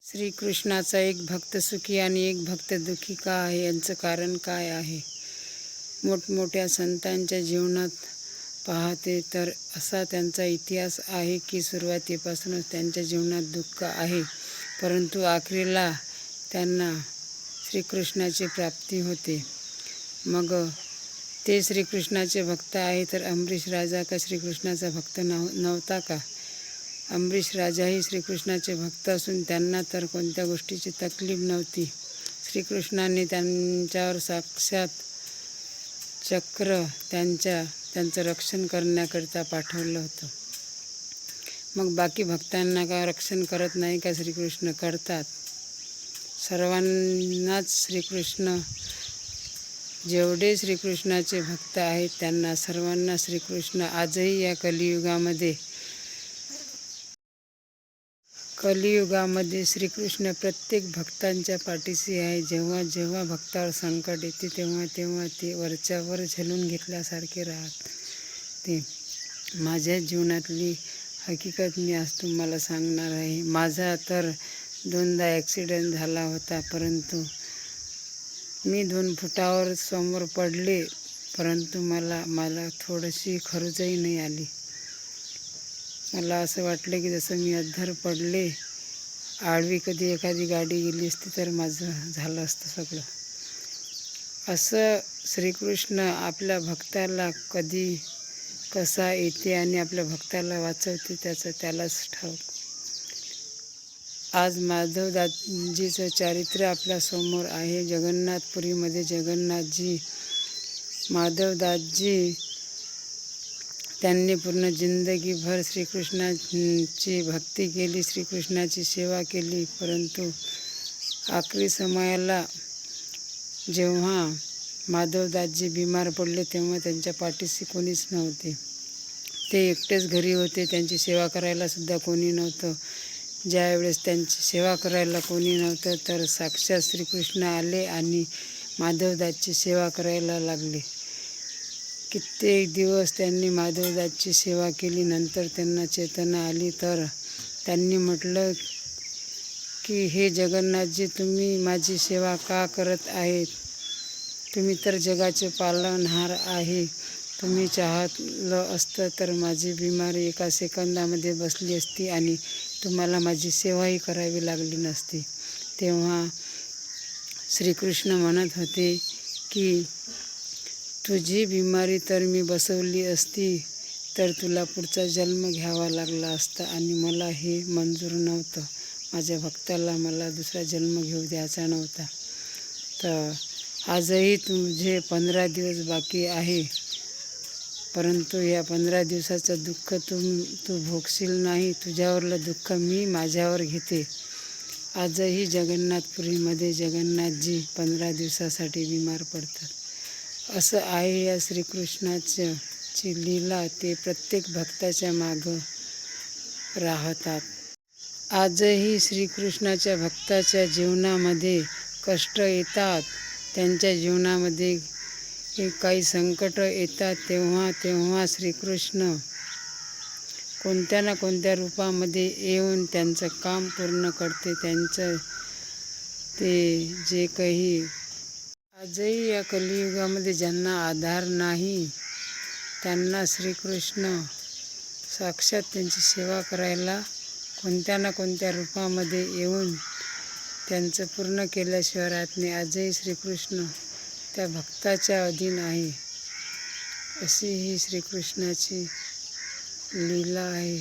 श्रीकृष्णाचा एक भक्त सुखी आणि एक भक्त दुःखी का आहे, यांचं कारण काय आहे? मोठमोठ्या संतांच्या जीवनात पाहते तर असा त्यांचा इतिहास आहे की सुरुवातीपासूनच त्यांच्या जीवनात दुःख आहे, परंतु अखेरीला त्यांना श्रीकृष्णाची प्राप्ती होते. मग ते श्रीकृष्णाचे भक्त आहे, तर अमरीश राजा का श्रीकृष्णाचा भक्त नव्हता का? अमरीश राजाही श्रीकृष्णाचे भक्त असून त्यांना तर कोणत्या गोष्टीची तकलीफ नव्हती. श्रीकृष्णाने त्यांच्यावर साक्षात चक्र त्यांचं रक्षण करण्याकरिता पाठवलं होतं. मग बाकी भक्तांना का रक्षण करत नाही का? श्रीकृष्ण करतात. सर्वांनाच श्रीकृष्ण, जेवढे श्रीकृष्णाचे भक्त आहेत त्यांना सर्वांना श्रीकृष्ण आजही या कलियुगामध्ये श्रीकृष्ण प्रत्येक भक्तांच्या पाठीशी आहे. जेव्हा जेव्हा भक्तावर संकट येते तेव्हा तेव्हा ते वरच्यावर झेलून घेतल्यासारखे राहते. माझ्या जीवनातली हकीकत मी आज तुम्हाला सांगणार आहे. माझा तर 2दा ॲक्सिडेंट झाला होता, परंतु मी 2 फुटावर समोर पडले, परंतु मला थोडीशी खरुजही नाही आली. मला असं वाटलं की जसं मी अद्धर पडले. आडवी कधी एखादी गाडी गेली असती तर माझं झालं असतं सगळं. असं श्रीकृष्ण आपल्या भक्ताला कधी कसा येते आणि आपल्या भक्ताला वाचवते त्याचं त्यालाच ठाऊक. आज माधवदासजीचं चारित्र्य आपल्यासमोर आहे. जगन्नाथपुरीमध्ये जगन्नाथजी, माधवदासजी त्यांनी पूर्ण जिंदगीभर श्रीकृष्णाची भक्ती केली, श्रीकृष्णाची सेवा केली, परंतु आखरी समयाला जेव्हा माधवदासजी बिमार पडले तेव्हा त्यांच्या पाठीशी कोणीच नव्हते. ते एकटेच घरी होते. त्यांची सेवा करायला सुद्धा कोणी नव्हतं. ज्यावेळेस त्यांची सेवा करायला कोणी नव्हतं तर साक्षात श्रीकृष्ण आले आणि माधवदासची सेवा करायला लागले. कित्येक दिवस त्यांनी माधवदासची सेवा केली. नंतर त्यांना चेतना आली तर त्यांनी म्हटलं की हे जगन्नाथजी, तुम्ही माझी सेवा का करत आहेत? तुम्ही तर जगाचे पालनहार आहे. तुम्ही चाहलं असतं तर माझी बिमारी एका सेकंदामध्ये बसली असती आणि तुम्हाला माझी सेवाही करावी लागली नसती. तेव्हा श्रीकृष्ण म्हणत होते की तुझी बिमारी तर मी बसवली असती तर तुला पुढचा जन्म घ्यावा लागला असता आणि मला हे मंजूर नव्हतं. माझ्या भक्ताला मला दुसरा जन्म घेऊ द्यायचा नव्हता. तर आजही तुझे 15 दिवस बाकी आहे, परंतु या 15 दिवसाचं दुःख तू भोगशील नाही. तुझ्यावरलं दुःख मी माझ्यावर घेते. आजही जगन्नाथपुरीमध्ये जगन्नाथजी 15 दिवसासाठी बिमार पडतात. असं आहे या श्रीकृष्णाची लीला. ते प्रत्येक भक्ताच्या मागं राहतात. आजही श्रीकृष्णाच्या भक्ताच्या जीवनामध्ये कष्ट येतात, त्यांच्या जीवनामध्ये काही संकट येतात, तेव्हा श्रीकृष्ण कोणत्या ना कोणत्या रूपामध्ये येऊन त्यांचं काम पूर्ण करते. त्यांचं ते जे काही आजही या कलियुगामध्ये ज्यांना आधार नाही त्यांना श्रीकृष्ण साक्षात त्यांची सेवा करायला कोणत्या ना कोणत्या रूपामध्ये येऊन त्यांचं पूर्ण केल्याशिवाय राहत नाही. आजही श्रीकृष्ण त्या भक्ताच्या अधीन आहे. अशी ही श्रीकृष्णाची लीला आहे.